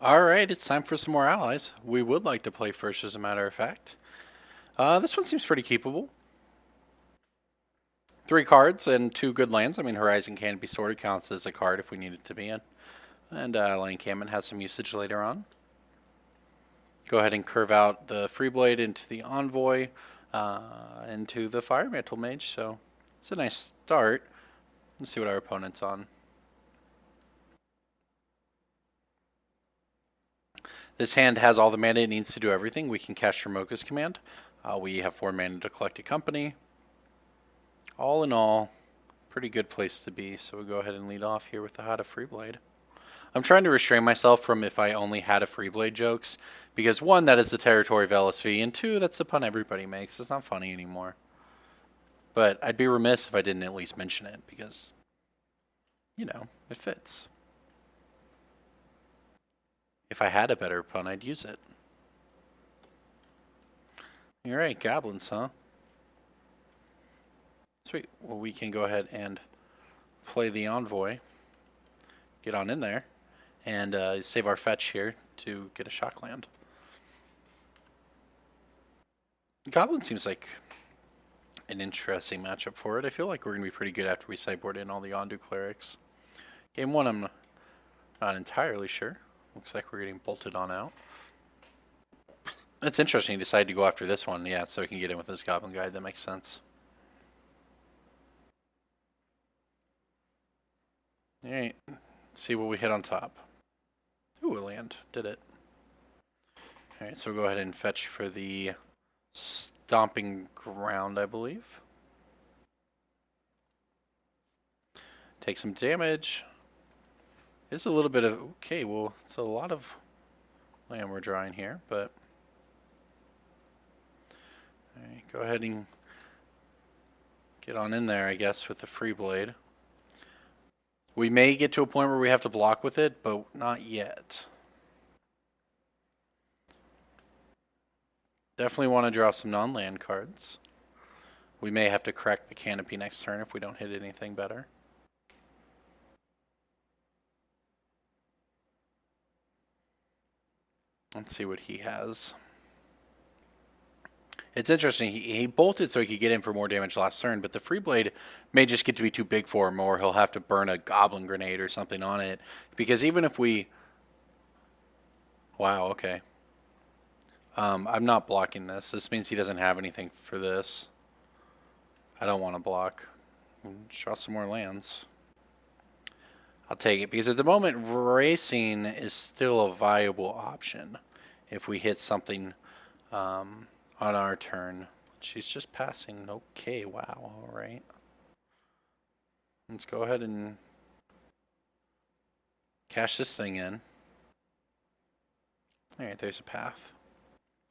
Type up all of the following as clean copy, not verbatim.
Alright, it's time for some more allies. We would like to play first, as a matter of fact. This one seems pretty keepable. 3 cards and 2 good lands. I mean, Horizon Canopy sort of counts as a card if we need it to be in. And Lane Cammon has some usage later on. Go ahead and curve out the Free Blade into the Envoy, into the Fire Mantle Mage. So it's a nice start. Let's see what our opponent's on. This hand has all the mana it needs to do everything. We can cast Shurmoka's command. We have 4 mana to collect a company. All in all, pretty good place to be. So we'll go ahead and lead off here with the Had a Free Blade. I'm trying to restrain myself from if I only had a Free Blade jokes, because 1, that is the territory of LSV, and 2, that's the pun everybody makes. It's not funny anymore. But I'd be remiss if I didn't at least mention it, because, you know, it fits. If I had a better pun, I'd use it. You're right, Goblins, huh? Sweet. Well, we can go ahead and play the Envoy. Get on in there. And save our fetch here to get a shock land. Goblin seems like an interesting matchup for it. I feel like we're going to be pretty good after we sideboard in all the Ondu Clerics. Game 1, I'm not entirely sure. Looks like we're getting bolted on out. It's interesting he decided to go after this one, yeah, so he can get in with his Goblin Guide. That makes sense. Alright, see what we hit on top. Ooh, a land. Did it. Alright, so we'll go ahead and fetch for the Stomping Ground, I believe. Take some damage. It's a little bit of... Okay, well, it's a lot of land we're drawing here, but... Alright, go ahead and get on in there, I guess, with the Free Blade. We may get to a point where we have to block with it, but not yet. Definitely want to draw some non-land cards. We may have to crack the Canopy next turn if we don't hit anything better. Let's see what he has. It's interesting. He bolted so he could get in for more damage last turn, but the Free Blade may just get to be too big for him, or he'll have to burn a Goblin Grenade or something on it. Because even if we... Wow, okay. I'm not blocking this. This means he doesn't have anything for this. I don't want to block. Draw some more lands. I'll take it, because at the moment, racing is still a viable option if we hit something on our turn. She's just passing. Okay, wow, alright. Let's go ahead and cash this thing in. Alright, there's a path.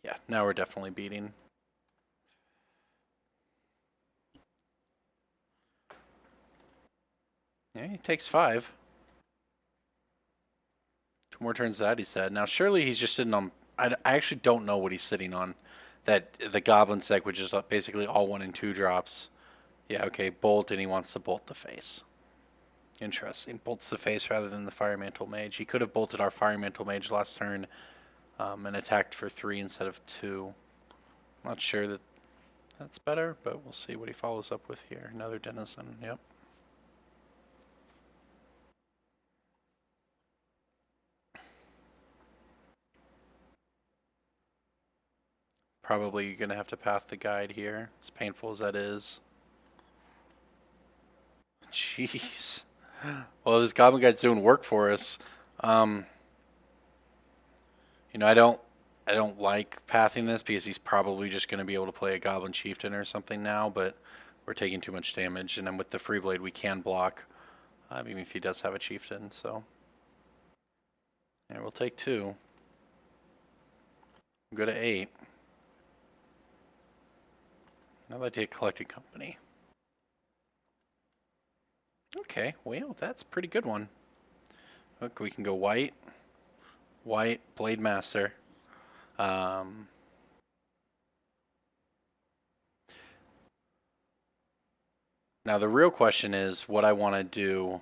Yeah, now we're definitely beating. Yeah, he takes 5. 2 more turns that he's dead. Now, surely he's just sitting on... I actually don't know what he's sitting on. That the Goblins deck, which is basically all 1 and 2 drops. Yeah, okay, bolt, and he wants to bolt the face. Interesting. Bolts the face rather than the Fire Mantle Mage. He could have bolted our Fire Mantle Mage last turn and attacked for 3 instead of 2. Not sure that that's better, but we'll see what he follows up with here. Another Denizen, yep. Probably going to have to path the guide here, as painful as that is. Jeez. Well, this Goblin Guide's doing work for us. You know, I don't like pathing this because he's probably just going to be able to play a Goblin Chieftain or something now, but we're taking too much damage, and then with the Free Blade we can block, even if he does have a Chieftain, so... Yeah, we'll take 2. Go to 8. I'd like to get Collected Company. Okay, well, that's a pretty good one. Look, we can go white, Blade Master. Now the real question is what I want to do.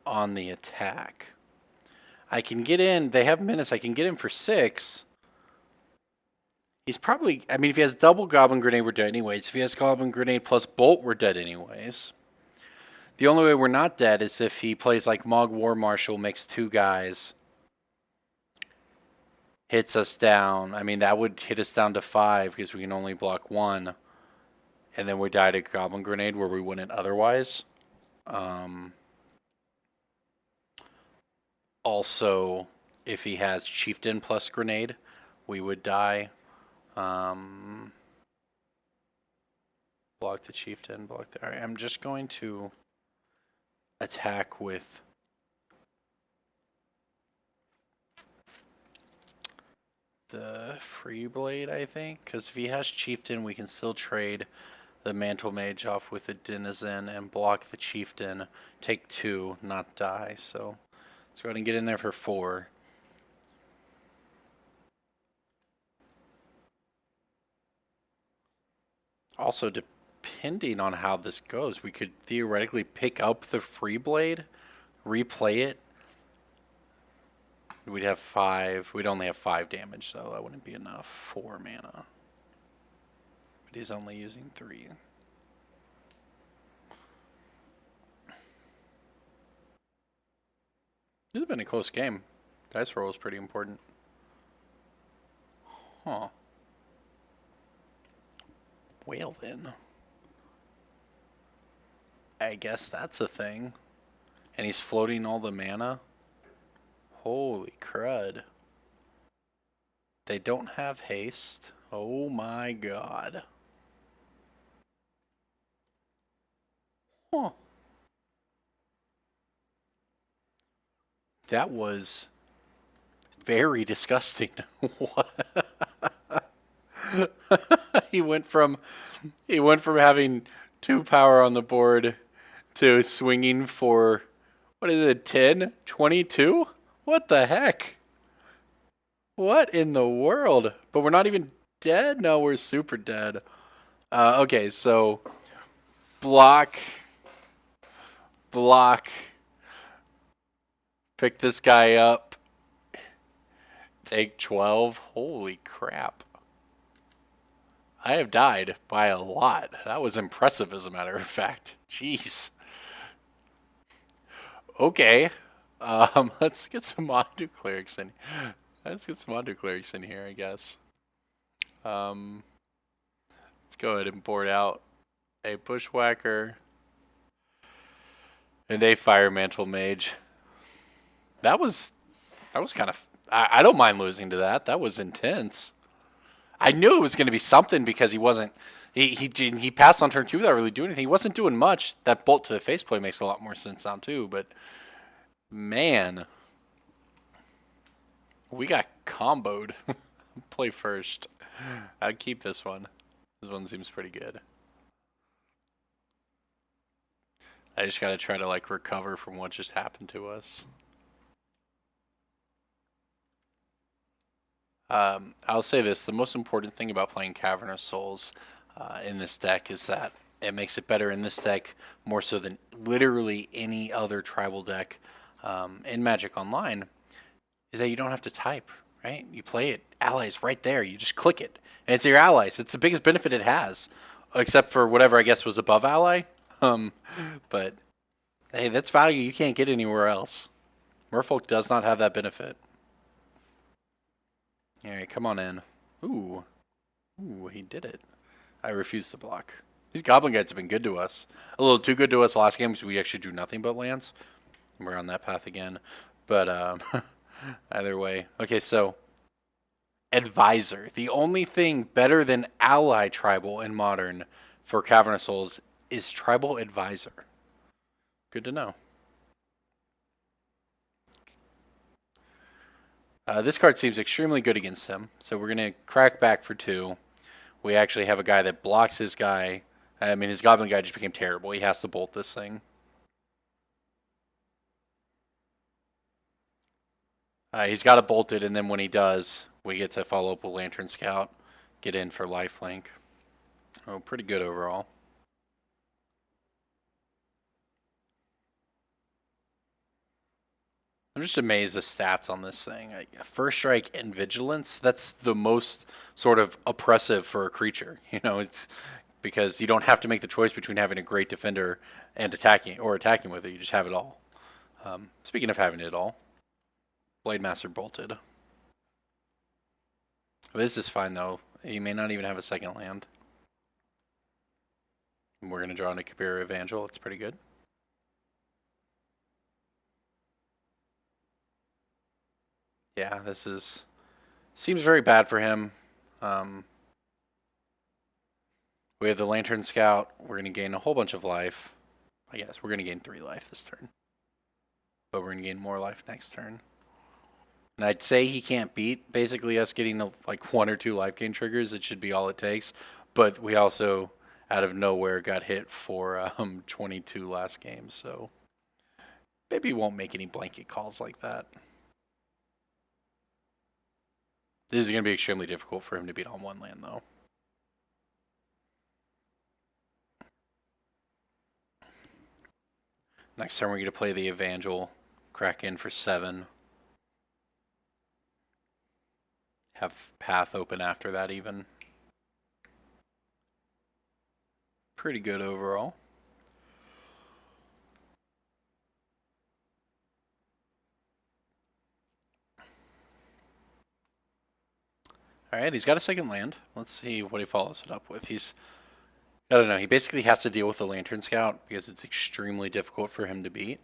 on the attack. I can get in. They have menace. I can get in for 6. He's probably... I mean, if he has double Goblin Grenade, we're dead anyways. If he has Goblin Grenade plus Bolt, we're dead anyways. The only way we're not dead is if he plays like Mog War Marshal, makes 2 guys, hits us down. I mean, that would hit us down to 5 because we can only block 1. And then we die to Goblin Grenade where we wouldn't otherwise. Also, if he has Chieftain plus Grenade, we would die. Block the Chieftain, block the... Alright, I'm just going to attack with the Free Blade, I think. Because if he has Chieftain, we can still trade the Mantle Mage off with a Denizen and block the Chieftain. Take 2, not die. So let's go ahead and get in there for 4. Also, depending on how this goes, we could theoretically pick up the Free Blade, replay it. We'd have 5. We'd only have 5 damage, so that wouldn't be enough. 4 mana. But he's only using 3. This has been a close game. Dice roll is pretty important. Huh. Well then. I guess that's a thing. And he's floating all the mana? Holy crud. They don't have haste. Oh my god. Huh. That was very disgusting. What? he went from having 2 power on the board to swinging for, what is it, 10? 22? What the heck? What in the world? But we're not even dead? No, we're super dead. Okay, so block, pick this guy up, take 12. Holy crap. I have died by a lot. That was impressive, as a matter of fact. Jeez. Okay. Let's get some Mondu Clerics in. Let's get some Mondu Clerics in here, I guess. Let's go ahead and board out a Bushwhacker and a Fire Mantle Mage. That was kind of... I don't mind losing to that. That was intense. I knew it was going to be something because he wasn't... He passed on turn 2 without really doing anything. He wasn't doing much. That bolt to the face play makes a lot more sense now too, but... Man. We got comboed. Play first. I'd keep this one. This one seems pretty good. I just gotta try to like recover from what just happened to us. I'll say this, the most important thing about playing Cavern of Souls in this deck is that it makes it better in this deck more so than literally any other tribal deck in Magic Online, is that you don't have to type, right? You play it, allies right there, you just click it, and it's your allies. It's the biggest benefit it has, except for whatever I guess was above ally. But hey, that's value you can't get anywhere else. Merfolk does not have that benefit. Alright, come on in. Ooh. Ooh, he did it. I refuse to block. These Goblin Guides have been good to us. A little too good to us last game because we actually drew nothing but lands. And we're on that path again. But either way. Okay, so Advisor. The only thing better than Ally Tribal in Modern for Cavern of Souls is Tribal Advisor. Good to know. This card seems extremely good against him, so we're going to crack back for 2. We actually have a guy that blocks his guy. I mean, his Goblin guy just became terrible. He has to bolt this thing. He's got it bolted, and then when he does, we get to follow up with Lantern Scout, get in for lifelink. Oh, pretty good overall. I'm just amazed the stats on this thing. First strike and vigilance, that's the most sort of oppressive for a creature. You know, it's because you don't have to make the choice between having a great defender and attacking with it. You just have it all. Speaking of having it all, Blade Master bolted. This is fine though. You may not even have a second land. We're going to draw into Kabir Evangel. That's pretty good. Yeah, this seems very bad for him. We have the Lantern Scout. We're going to gain a whole bunch of life. I guess we're going to gain 3 life this turn. But we're going to gain more life next turn. And I'd say he can't beat basically us getting like 1 or 2 life gain triggers. It should be all it takes. But we also, out of nowhere, got hit for 22 last game. So maybe he won't make any blanket calls like that. This is going to be extremely difficult for him to beat on 1 land, though. Next turn, we're going to play the Evangel, crack in for 7. Have path open after that, even. Pretty good overall. Alright, he's got a second land. Let's see what he follows it up with. I don't know, he basically has to deal with the Lantern Scout because it's extremely difficult for him to beat.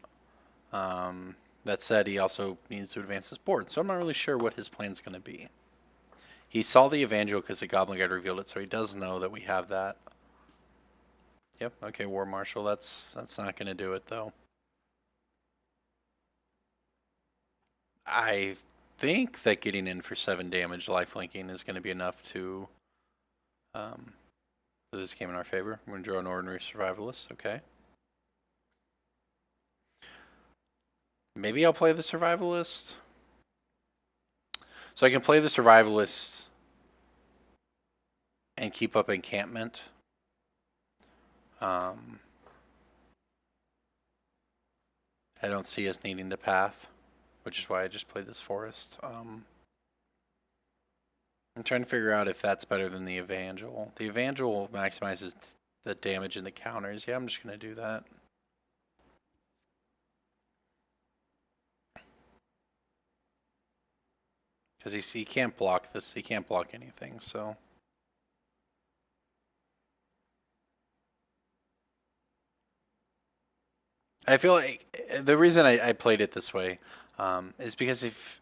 That said, he also needs to advance his board, so I'm not really sure what his plan's going to be. He saw the Evangel because the Goblin Guide revealed it, so he does know that we have that. Yep, okay, War Marshal, that's not going to do it, though. I think that getting in for 7 damage lifelinking is going to be enough to put this game in our favor. We're going to draw an Ordinary Survivalist, okay. Maybe I'll play the Survivalist. So I can play the Survivalist and keep up Encampment. I don't see us needing the path, which is why I just played this Forest. I'm trying to figure out if that's better than the Evangel. The Evangel maximizes the damage and the counters. Yeah, I'm just going to do that. Because he can't block this. He can't block anything, so. I feel like the reason I played it this way is because if.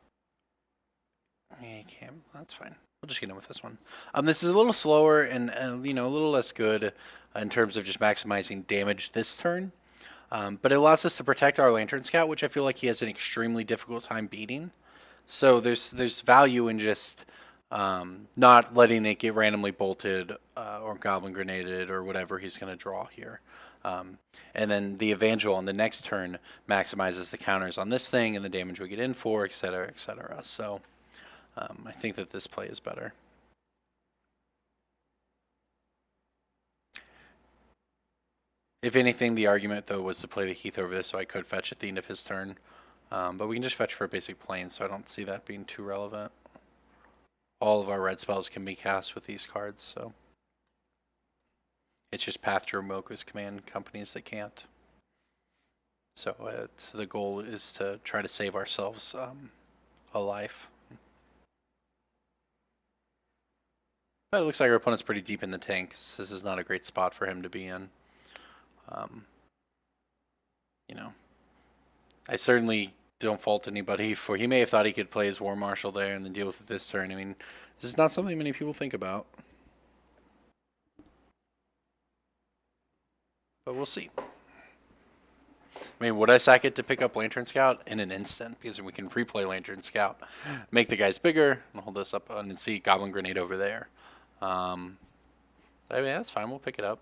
Yeah, you can't. That's fine. We'll just get in with this one. This is a little slower and, you know, a little less good in terms of just maximizing damage this turn. But it allows us to protect our Lantern Scout, which I feel like he has an extremely difficult time beating. So there's value in just not letting it get randomly bolted or Goblin Grenaded or whatever he's going to draw here. And then the Evangel on the next turn maximizes the counters on this thing and the damage we get in for, etc., etc. So I think that this play is better. If anything, the argument, though, was to play the Heath over this so I could fetch at the end of his turn. But we can just fetch for a basic plane, so I don't see that being too relevant. All of our red spells can be cast with these cards, so. It's just Path to Ramoka's command companies that can't. So the goal is to try to save ourselves a life. But it looks like our opponent's pretty deep in the tank, so this is not a great spot for him to be in. You know, I certainly don't fault anybody for he may have thought he could play his War Marshal there and then deal with it this turn. I mean, this is not something many people think about. But we'll see. I mean, would I sack it to pick up Lantern Scout? In an instant, because we can replay Lantern Scout. Make the guys bigger, and hold this up and see Goblin Grenade over there. I mean, that's fine, we'll pick it up.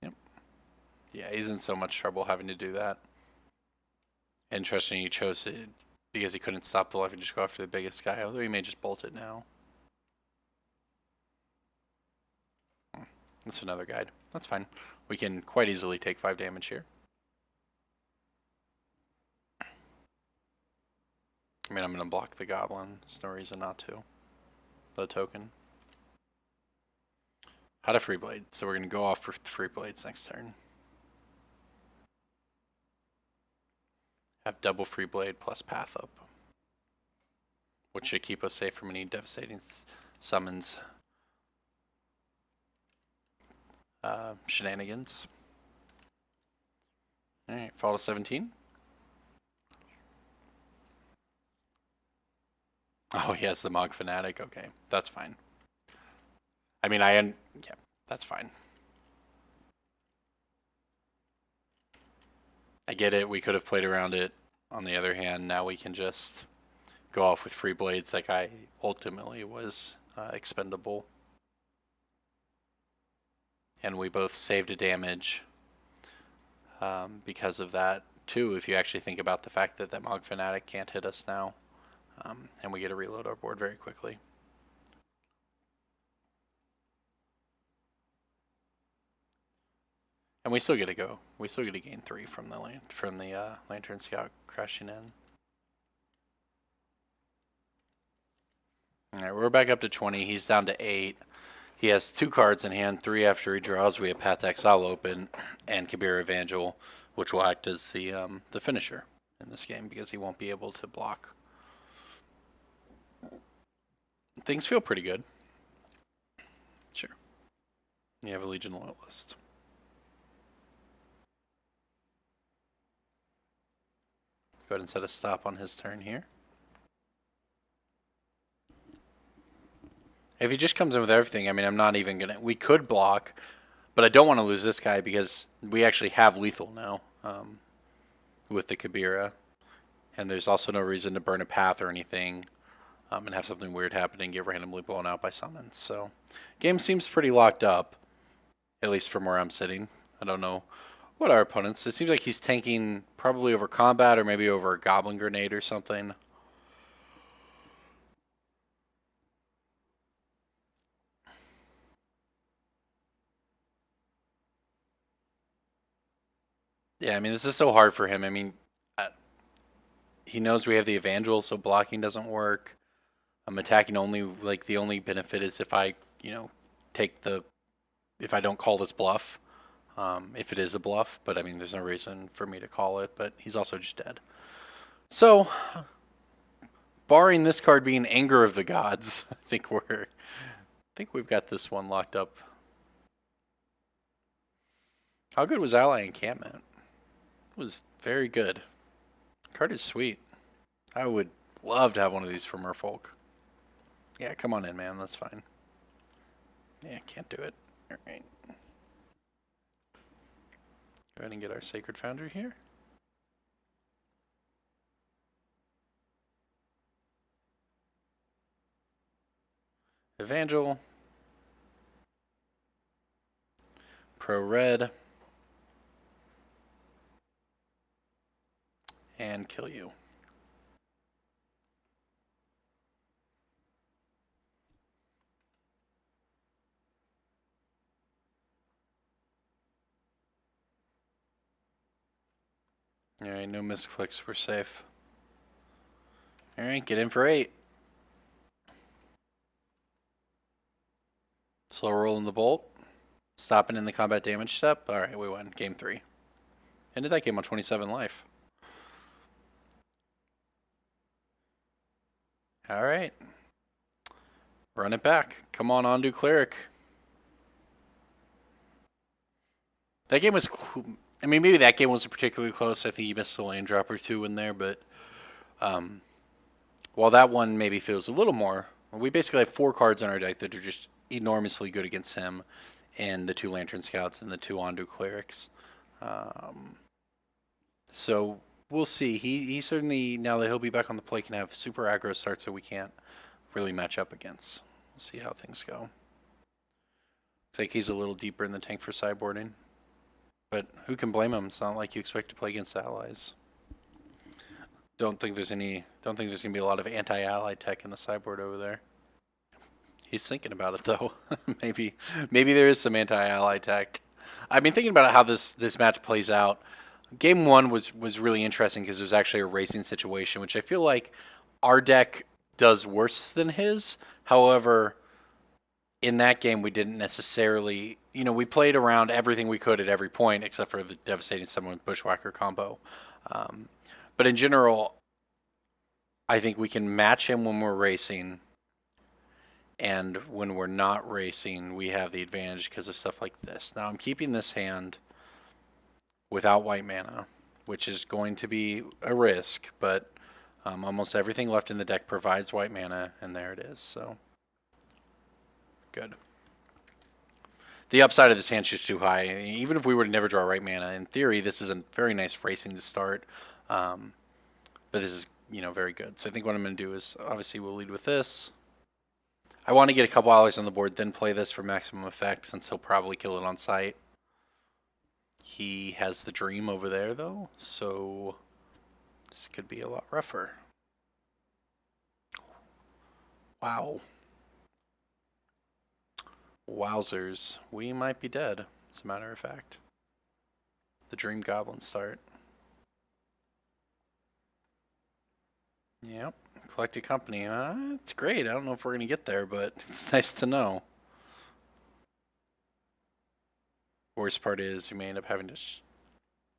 Yep. Yeah, he's in so much trouble having to do that. Interesting, he chose it. Because he couldn't stop the life and just go after the biggest guy, although he may just bolt it now. That's another guide. That's fine. We can quite easily take 5 damage here. I mean, I'm going to block the Goblin. There's no reason not to. The token. Had a free blade, so we're going to go off for free blades next turn. Have double free blade plus path up, which should keep us safe from any devastating summons shenanigans. Alright, fall to 17. Oh, he has the Mog Fanatic. Okay, that's fine. I mean, yeah, that's fine. I get it. We could have played around it. On the other hand, now we can just go off with free blades like I ultimately was expendable. And we both saved a damage because of that, too, if you actually think about the fact that that Mog Fanatic can't hit us now. And we get to reload our board very quickly. And we still get to go. We still get to gain 3 from the Lantern Scout crashing in. Alright, we're back up to 20. He's down to 8. He has 2 cards in hand, 3 after he draws. We have Path to Exile open and Kabir Evangel, which will act as the finisher in this game because he won't be able to block. Things feel pretty good. Sure. You have a Legion Loyalist. Go ahead and set a stop on his turn here. If he just comes in with everything, I mean, I'm not even going to... We could block, but I don't want to lose this guy because we actually have lethal now with the Kabira. And there's also no reason to burn a path or anything and have something weird happen and get randomly blown out by summons. So, game seems pretty locked up, at least from where I'm sitting. I don't know what our opponents... It seems like he's tanking probably over combat or maybe over a Goblin Grenade or something. Yeah, I mean, this is so hard for him. I mean, he knows we have the Evangel, so blocking doesn't work. I'm attacking only, like, the only benefit is if I, if I don't call this bluff. If it is a bluff, but I mean, there's no reason for me to call it, but he's also just dead. So, barring this card being Anger of the Gods, I think we've got this one locked up. How good was Ally Encampment? It was very good. Card is sweet. I would love to have one of these for Merfolk. Yeah, come on in, man. That's fine. Yeah, can't do it. All right. Go ahead and get our Sacred Foundry here. Evangel. Pro Red. And kill you. Alright, no misclicks, we're safe. Alright, get in for 8. Slow rolling the bolt. Stopping in the combat damage step. Alright, we won. Game 3. Ended that game on 27 life. Alright. Run it back. Come on, Ondu Cleric. That game was... I mean, maybe that game wasn't particularly close. I think he missed a lane drop or 2 in there, but... while that one maybe feels a little more... We basically have 4 cards in our deck that are just enormously good against him. And the 2 Lantern Scouts and the 2 Ondu Clerics. So... We'll see. He certainly, now that he'll be back on the play, can have super aggro starts that we can't really match up against. We'll see how things go. Looks like he's a little deeper in the tank for sideboarding. But who can blame him? It's not like you expect to play against allies. Don't think there's gonna be a lot of anti-ally tech in the sideboard over there. He's thinking about it though. maybe there is some anti-ally tech. I've been thinking about how this match plays out. Game one was really interesting because it was actually a racing situation, which I feel like our deck does worse than his. However, in that game we didn't necessarily, we played around everything we could at every point except for the devastating summon with Bushwhacker combo. But in general, I think we can match him when we're racing, and when we're not racing, we have the advantage because of stuff like this. Now I'm keeping this hand without white mana, which is going to be a risk, but almost everything left in the deck provides white mana, and there it is. So good. The upside of this hand's just too high. Even if we were to never draw right mana, in theory, this is a very nice racing to start. But this is, very good. So I think what I'm going to do is, obviously, we'll lead with this. I want to get a couple allies on the board, then play this for maximum effect, since he'll probably kill it on sight. He has the dream over there, though, so this could be a lot rougher. Wow. Wowzers. We might be dead, as a matter of fact. The Dream Goblins start. Yep. Collected company. It's great. I don't know if we're going to get there, but it's nice to know. Worst part is we may end up having to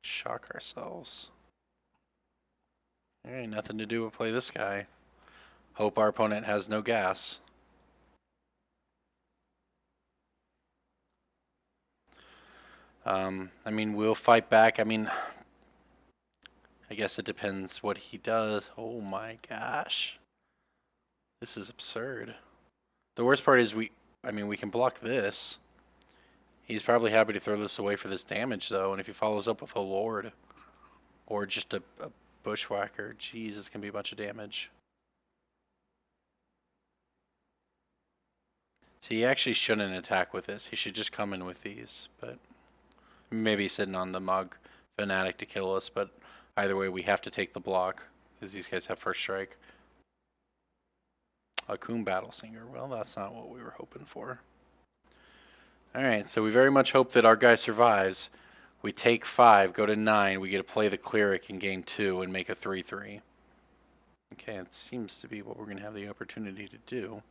shock ourselves. There ain't nothing to do but play this guy. Hope our opponent has no gas. I mean, we'll fight back. I mean, I guess it depends what he does. Oh my gosh. This is absurd. The worst part is we can block this. He's probably happy to throw this away for this damage, though, and if he follows up with a Lord or just a Bushwhacker, geez, it's going to be a bunch of damage. So he actually shouldn't attack with this. He should just come in with these, but maybe sitting on the Mug Fanatic to kill us, but either way, we have to take the block because these guys have first strike. A Coon Battlesinger. Well, that's not what we were hoping for. Alright, so we very much hope that our guy survives. We take 5, go to 9, we get to play the Cleric in game 2 and make a 3-3. Okay, it seems to be what we're going to have the opportunity to do.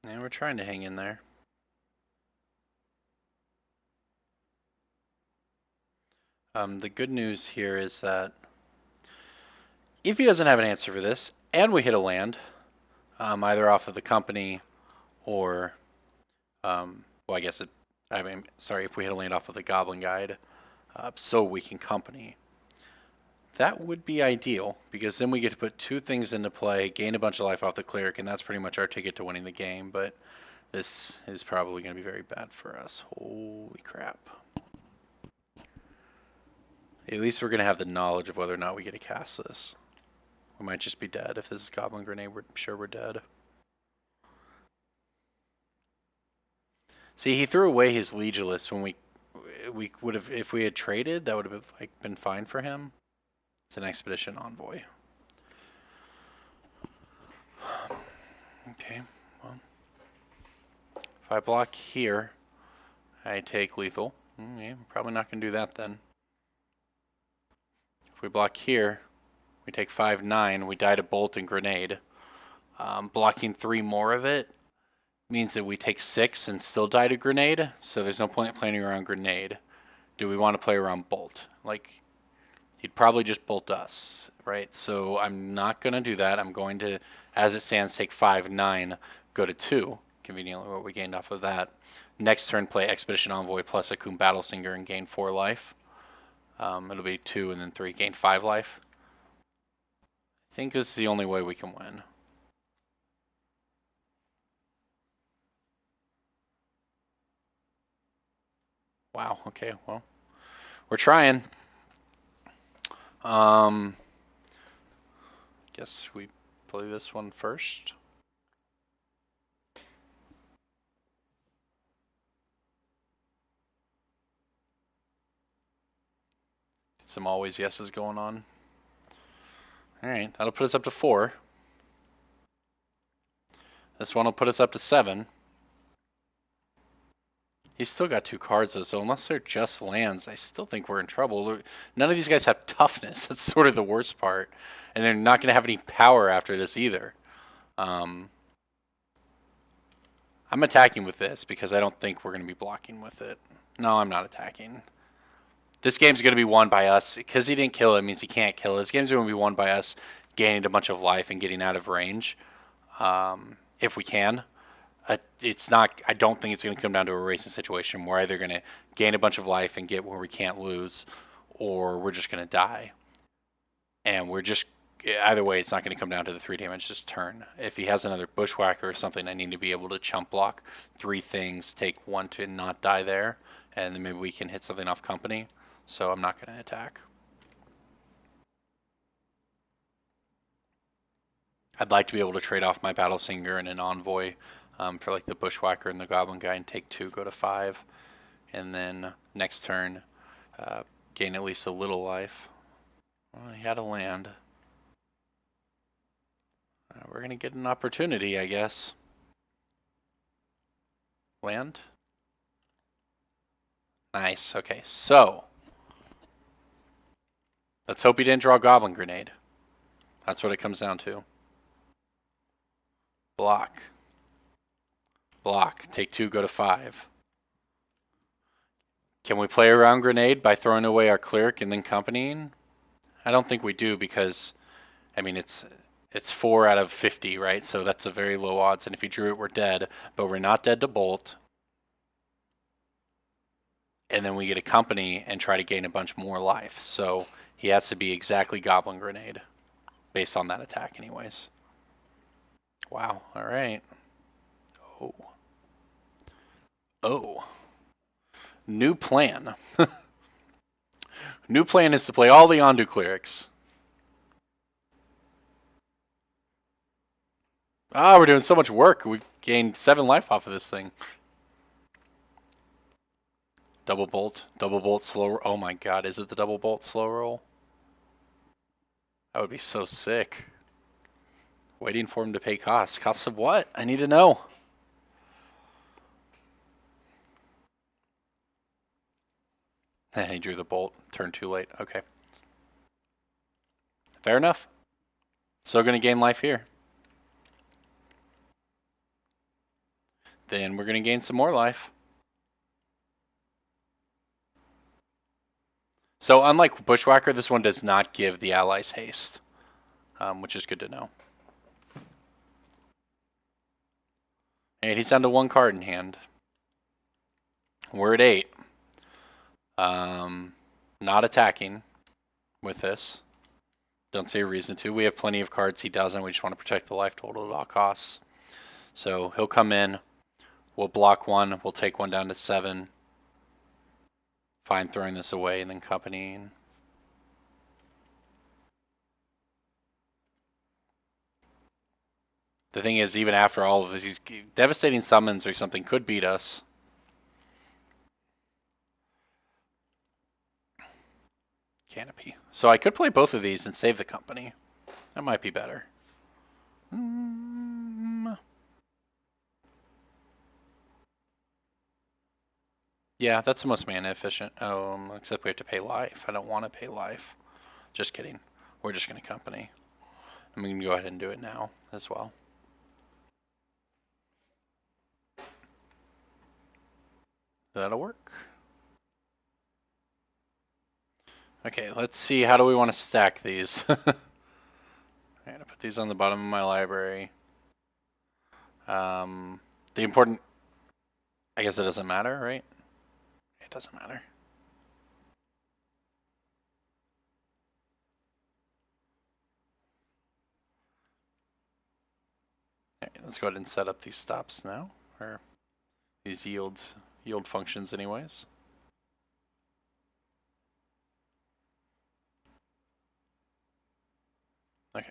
And we're trying to hang in there. The good news here is that if he doesn't have an answer for this, and we hit a land, either off of the company or, well, I guess if we hit a land off of the Goblin Guide, so we can company. That would be ideal, because then we get to put 2 things into play, gain a bunch of life off the Cleric, and that's pretty much our ticket to winning the game, but this is probably going to be very bad for us. Holy crap. At least we're going to have the knowledge of whether or not we get to cast this. We might just be dead. If this is Goblin Grenade, we're sure we're dead. See, he threw away his Legulus when we would have, if we had traded, that would have been fine for him. It's an Expedition Envoy. Okay, well, if I block here, I take lethal. Yeah, probably not going to do that then. If we block here, we take 5/9. We die to Bolt and Grenade. Blocking 3 more of it means that we take 6 and still die to Grenade. So there's no point planning around Grenade. Do we want to play around Bolt? Like, he'd probably just bolt us, right? So I'm not going to do that. I'm going to, as it stands, take 5/9, go to 2. Conveniently what we gained off of that. Next turn, play Expedition Envoy plus a Coon Battlesinger and gain 4 life. It'll be 2 and then 3, gain 5 life. I think this is the only way we can win. Wow, okay, well, we're trying. Guess we play this one first. some always yeses going on. Alright, that'll put us up to 4. This one will put us up to 7. He's still got 2 cards though, so unless they're just lands, I still think we're in trouble. None of these guys have toughness. That's sort of the worst part. And they're not going to have any power after this either. I'm attacking with this because I don't think we're going to be blocking with it. No, I'm not attacking. This game's going to be won by us. Because he didn't kill it means he can't kill it. This game's going to be won by us gaining a bunch of life and getting out of range. If we can. It's not. I don't think it's going to come down to a racing situation. We're either going to gain a bunch of life and get where we can't lose, or we're just going to die. And we're just either way. It's not going to come down to the 3 damage this turn. If he has another bushwhacker or something, I need to be able to chump block 3 things, take 1 to not die there, and then maybe we can hit something off company. So I'm not going to attack. I'd like to be able to trade off my Battle Singer and an Envoy. For like the Bushwhacker and the Goblin guy and take 2, go to 5. And then next turn, gain at least a little life. Well, he had a land. We're going to get an opportunity, I guess. Land. Nice. Okay, so. Let's hope he didn't draw Goblin Grenade. That's what it comes down to. Block. Block. Take 2, go to 5. Can we play around Grenade by throwing away our Cleric and then companying? I don't think we do because, I mean, it's 4 out of 50, right? So that's a very low odds. And if he drew it, we're dead. But we're not dead to Bolt. And then we get a company and try to gain a bunch more life. So he has to be exactly Goblin Grenade based on that attack anyways. Wow. All right. Oh. Oh. New plan. New plan is to play all the Ondu Clerics. Ah, we're doing so much work. We've gained 7 life off of this thing. Double bolt, slow. Oh my god, is it the double bolt slow roll? That would be so sick. Waiting for him to pay costs. Costs of what? I need to know. He drew the bolt. Turned too late. Okay. Fair enough. Still going to gain life here. Then we're going to gain some more life. So unlike Bushwhacker, this one does not give the allies haste, which is good to know. And he's down to 1 card in hand. We're at 8. Not attacking with this. Don't see a reason to. We have plenty of cards he doesn't. We just want to protect the life total at all costs. So he'll come in. We'll block 1. We'll take 1 down to 7. Fine throwing this away and then companying. The thing is, even after all of this, these devastating summons or something could beat us. Canopy. So I could play both of these and save the company. That might be better. Yeah, that's the most mana efficient. Except we have to pay life. I don't want to pay life. Just kidding. We're just going to company. And we can go ahead and do it now as well. That'll work. Okay, let's see. How do we want to stack these? I'm going to put these on the bottom of my library. The important... I guess it doesn't matter, right? It doesn't matter. Okay, let's go ahead and set up these stops now. Or these yield functions anyways. Okay.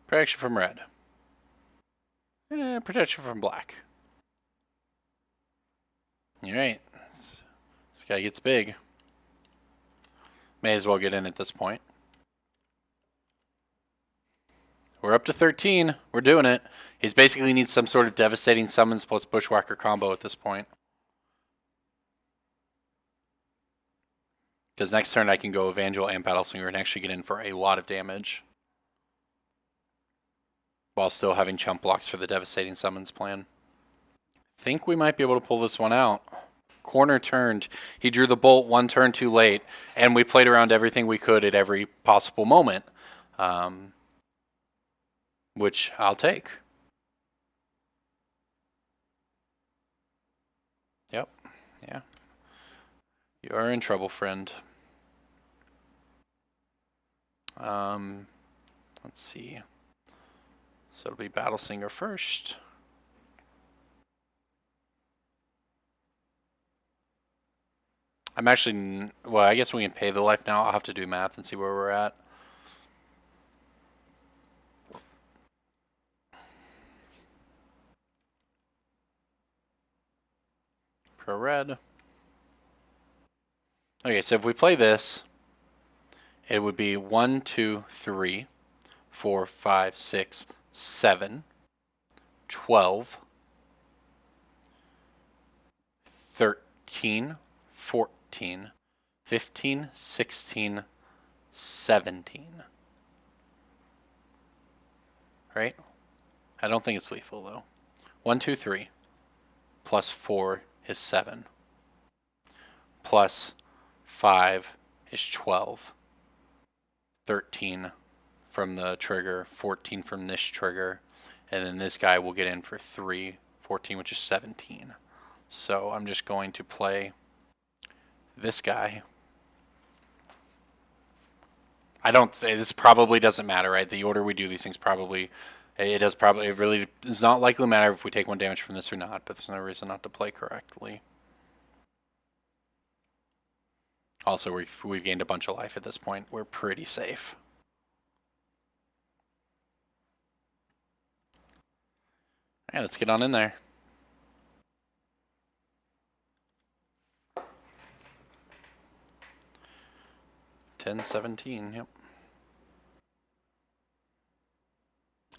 Protection from red. Protection from black. Alright. This guy gets big. May as well get in at this point. We're up to 13. We're doing it. He's basically needs some sort of devastating summons plus bushwhacker combo at this point. Because next turn I can go Evangel and Battleslinger and actually get in for a lot of damage. While still having chump blocks for the devastating summons plan. Think we might be able to pull this one out. Corner turned. He drew the bolt one turn too late. And we played around everything we could at every possible moment. Which I'll take. Yep. Yeah. You are in trouble, friend. Let's see. So it'll be Battlesinger first. I'm actually, well, I guess we can pay the life now. I'll have to do math and see where we're at. Pro red. Okay, so if we play this, it would be 1, 2, 3, 4, 5, 6, 7, 12, 13, 14, 15, 16, 17. Right? I don't think it's lethal though. 1, 2, 3 plus 4 is 7. Plus 5 is 12. 13 from the trigger, 14 from this trigger, and then this guy will get in for 3, 14, which is 17. So I'm just going to play this guy. I don't say this probably doesn't matter, right? The order we do these things probably it really does not likely to matter if we take 1 damage from this or not, but there's no reason not to play correctly. Also, we've gained a bunch of life at this point. We're pretty safe. Alright, let's get on in there. $10.17, yep.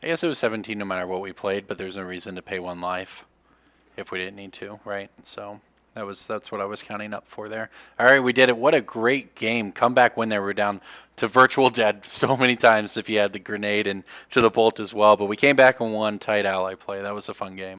I guess it was 17 no matter what we played, but there's no reason to pay 1 life if we didn't need to, right? So that's what I was counting up for there. All right, we did it. What a great game. Comeback win there. We're down to virtual dead so many times if you had the grenade and to the bolt as well, but we came back and won tight ally play. That was a fun game.